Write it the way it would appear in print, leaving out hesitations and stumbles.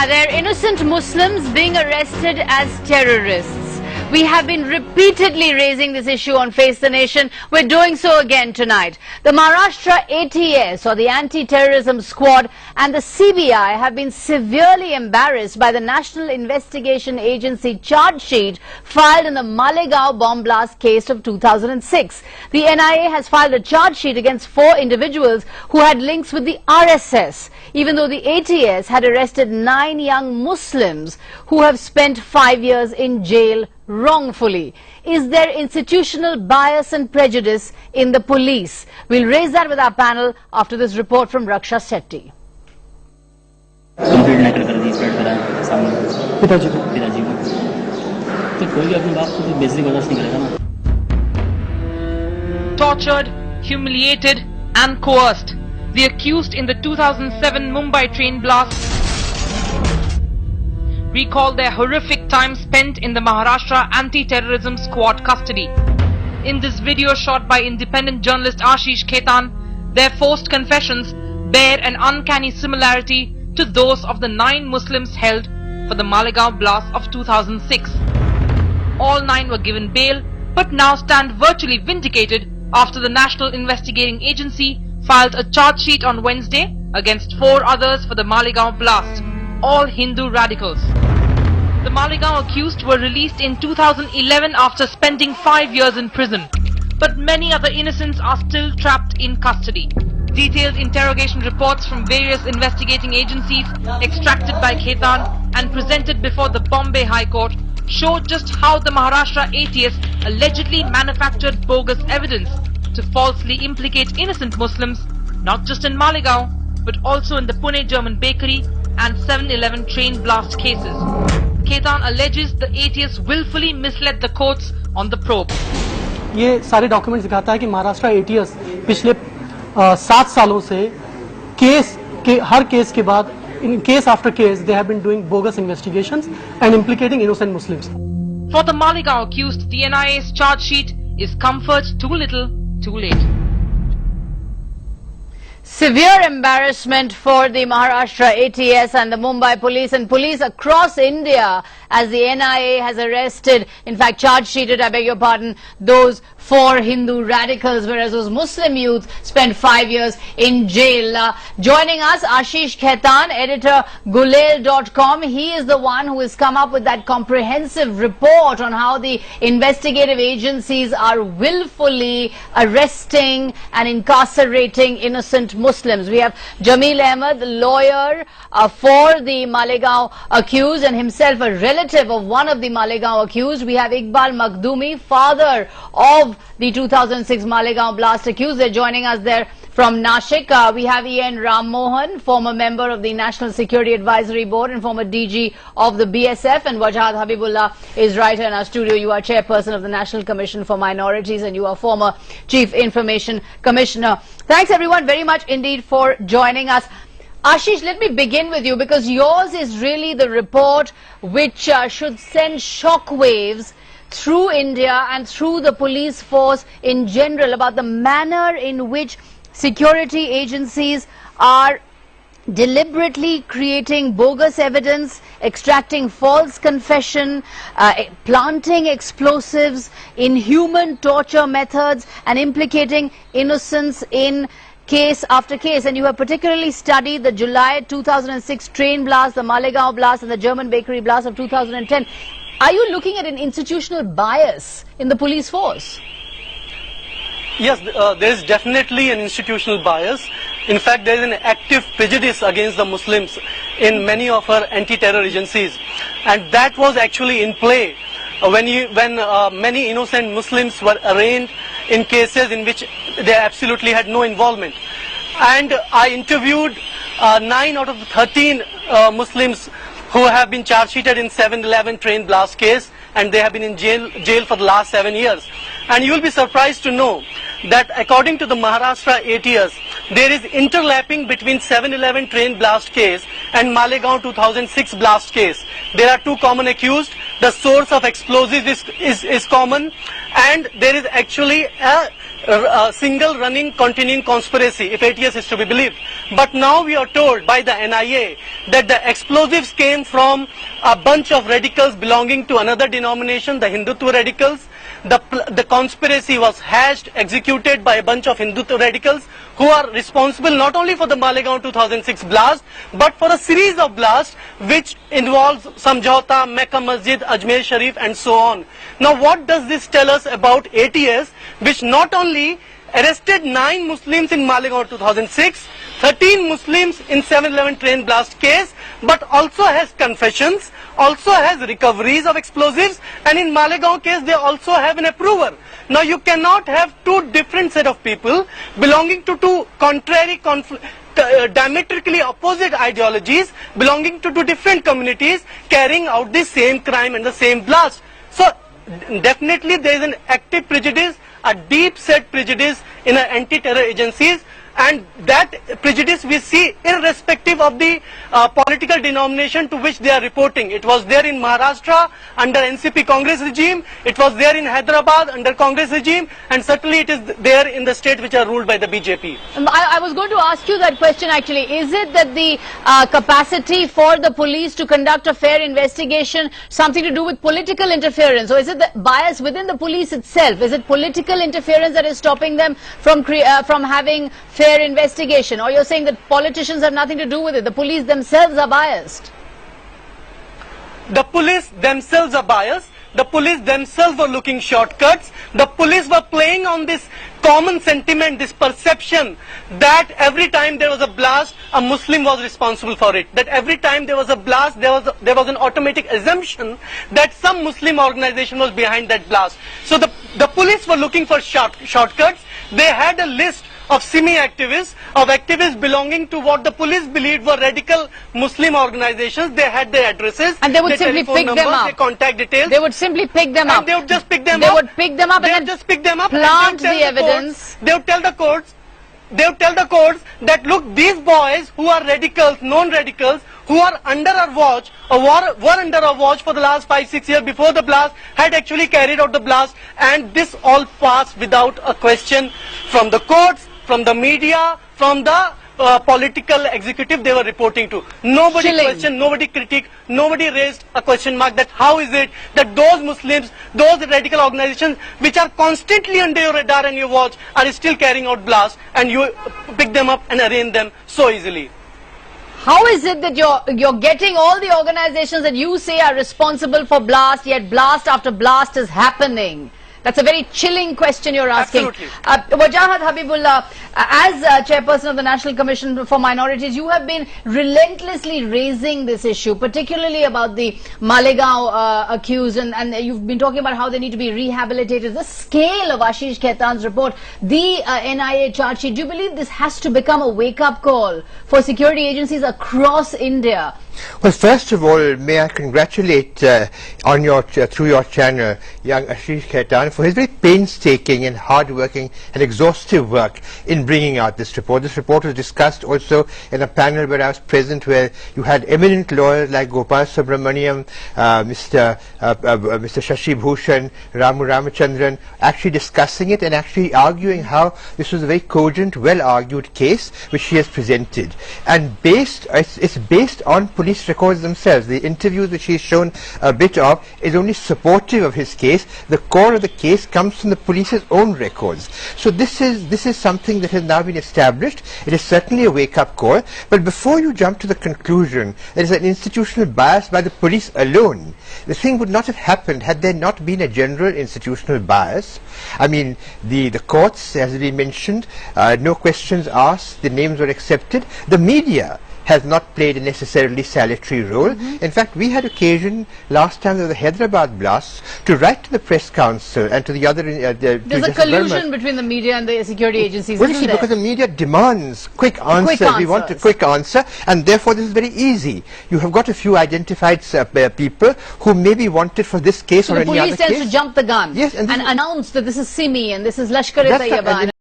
Yeah, they're innocent Muslims being arrested as terrorists. We have been repeatedly raising this issue on Face the Nation. We're doing so again tonight. The Maharashtra ATS, or the Anti-Terrorism Squad, and the CBI have been severely embarrassed by the National Investigation Agency charge sheet filed in the Malegaon bomb blast case of 2006. The NIA has filed a charge sheet against 4 individuals who had links with the RSS, even though the ATS had arrested 9 young Muslims who have spent 5 years in jail wrongfully. Is there institutional bias and prejudice in the police? We'll raise that with our panel after this report from Raksha Sethi. Tortured, humiliated and coerced. The accused in the 2007 Mumbai train blast recall their horrific time spent in the Maharashtra Anti-Terrorism Squad custody. In this video shot by independent journalist Ashish Khetan, their forced confessions bear an uncanny similarity to those of the 9 Muslims held for the Malegaon blast of 2006. All 9 were given bail, but now stand virtually vindicated after the National Investigating Agency filed a charge sheet on Wednesday against 4 others for the Malegaon blast, all Hindu radicals. The Malegaon accused were released in 2011 after spending 5 years in prison, but many other innocents are still trapped in custody. Detailed interrogation reports from various investigating agencies extracted by Khetan and presented before the Bombay High Court show just how the Maharashtra ATS allegedly manufactured bogus evidence to falsely implicate innocent Muslims, not just in Malegaon, but also in the Pune German bakery and 7-Eleven train blast cases. Khetan alleges the ATS willfully misled the courts on the probe. ये सारे documents दिखाता है कि Maharashtra ATS पिछले 7 सालों से case के हर case के बाद in case after case they have been doing bogus investigations and implicating innocent Muslims. For the Malegaon accused, the NIA's charge sheet is comfort too little, too late. Severe embarrassment for the Maharashtra ATS and the Mumbai police and police across India as the NIA has arrested, in fact charge sheeted, I beg your pardon, those 4 Hindu radicals, whereas those Muslim youths spent 5 years in jail. Joining us, Ashish Khetan, editor Gulel.com. He is the one who has come up with that comprehensive report on how the investigative agencies are willfully arresting and incarcerating innocent Muslims. We have Jamil Ahmed, the lawyer for the Malegaon accused and himself a relative of one of the Malegaon accused. We have Iqbal Makhdoumi, father of the 2006 Malegaon blast accused. They're joining us there from Nashik. We have E.N. Ram Mohan, former member of the National Security Advisory Board and former DG of the BSF, and Wajad Habibullah is right here in our studio. You are chairperson of the National Commission for Minorities and you are former Chief Information Commissioner. Thanks everyone very much indeed for joining us. Ashish, let me begin with you because yours is really the report which should send shockwaves through India and through the police force in general about the manner in which security agencies are deliberately creating bogus evidence, extracting false confession, planting explosives, inhuman torture methods and implicating innocents in case after case. And you have particularly studied the July 2006 train blast, the Malegaon blast and the German bakery blast of 2010. Are you looking at an institutional bias in the police force? Yes, there is definitely an institutional bias. In fact, there is an active prejudice against the Muslims in many of our anti-terror agencies, and that was actually in play when many innocent Muslims were arraigned in cases in which they absolutely had no involvement. And I interviewed 9 out of the 13 Muslims who have been charge sheeted in 7-Eleven train blast case, and they have been in jail for the last 7 years. And you will be surprised to know that according to the Maharashtra ATS, there is interlapping between 7-Eleven train blast case and Malegaon 2006 blast case. There are 2 common accused, the source of explosives is common, and there is actually a single running continuing conspiracy, if ATS is to be believed. But now we are told by the NIA that the explosives came from a bunch of radicals belonging to another denomination, the Hindutva radicals. The conspiracy was hatched, executed by a bunch of Hindutva radicals who are responsible not only for the Malegaon 2006 blast, but for a series of blasts which involves Samjhauta, Mecca Masjid, Ajmer Sharif and so on. Now what does this tell us about ATS, which not only arrested 9 Muslims in Malegaon 2006, 13 Muslims in 7/11 train blast case, but also has confessions, also has recoveries of explosives, and in Malegaon case they also have an approver. Now you cannot have two different set of people belonging to two contrary diametrically opposite ideologies, belonging to two different communities, carrying out the same crime and the same blast. So definitely there is an active prejudice, a deep set prejudice in our anti-terror agencies, and that prejudice we see irrespective of the political denomination to which they are reporting. It was there in Maharashtra under NCP Congress regime, it was there in Hyderabad under Congress regime, and certainly it is there in the states which are ruled by the BJP. I was going to ask you that question actually. Is it that the capacity for the police to conduct a fair investigation something to do with political interference, or is it the bias within the police itself? Is it political interference that is stopping them from having fair investigation, or you're saying that politicians have nothing to do with it, the police themselves are biased? The police themselves are biased, the police themselves were looking shortcuts, the police were playing on this common sentiment, this perception that every time there was a blast, a Muslim was responsible for it, that every time there was a blast, there was an automatic assumption that some Muslim organization was behind that blast. So the police were looking for shortcuts. They had a list of semi-activists, of activists belonging to what the police believed were radical Muslim organizations. They had their addresses, and they would simply pick them up. Their contact details. They would simply pick them up. And they would just pick them up. They would pick them up and just pick them up, plant the evidence. They would tell the courts. They would tell the courts that look, these boys who are radicals, known radicals, who are under our watch, or were under our watch for the last 5-6 years before the blast, had actually carried out the blast, and this all passed without a question from the courts, from the media, from the political executive they were reporting to. Nobody questioned, nobody critiqued, nobody raised a question mark that how is it that those Muslims, those radical organizations which are constantly under your radar and your watch are still carrying out blasts, and you pick them up and arraign them so easily. How is it that you're getting all the organizations that you say are responsible for blast, yet blast after blast is happening? That's a very chilling question you're asking. Absolutely. Wajahat Habibullah, as chairperson of the National Commission for Minorities, you have been relentlessly raising this issue, particularly about the Malegaon accused, and you've been talking about how they need to be rehabilitated. The scale of Ashish Khaitan's report, the NIA charge sheet, do you believe this has to become a wake-up call for security agencies across India? Well, first of all, may I congratulate through your channel, young Ashish Khaitan, for his very painstaking and hard-working and exhaustive work in bringing out this report. This report was discussed also in a panel where I was present, where you had eminent lawyers like Gopal Subramaniam, Mr. Shashi Bhushan, Ramu Ramachandran, actually discussing it and actually arguing how this was a very cogent, well-argued case which she has presented. And it's based on police records themselves. The interviews which he's shown a bit of is only supportive of his case. The core of the case comes from the police's own records. So this is something that has now been established. It is certainly a wake-up call. But before you jump to the conclusion there is an institutional bias by the police alone, the thing would not have happened had there not been a general institutional bias. I mean, the courts, as we mentioned, no questions asked, the names were accepted. The media has not played a necessarily salutary role. In fact, we had occasion last time there was the Hyderabad blasts to write to the press council and to the other... There's a collusion between the media and the security agencies, well, see, because the media demands quick answers. We want a quick answer, and therefore this is very easy. You have got a few identified people who may be wanted for this case, so or any other case. The police tends to jump the gun, yes, and announce that this is Simi and this is Lashkar-e-Taiba.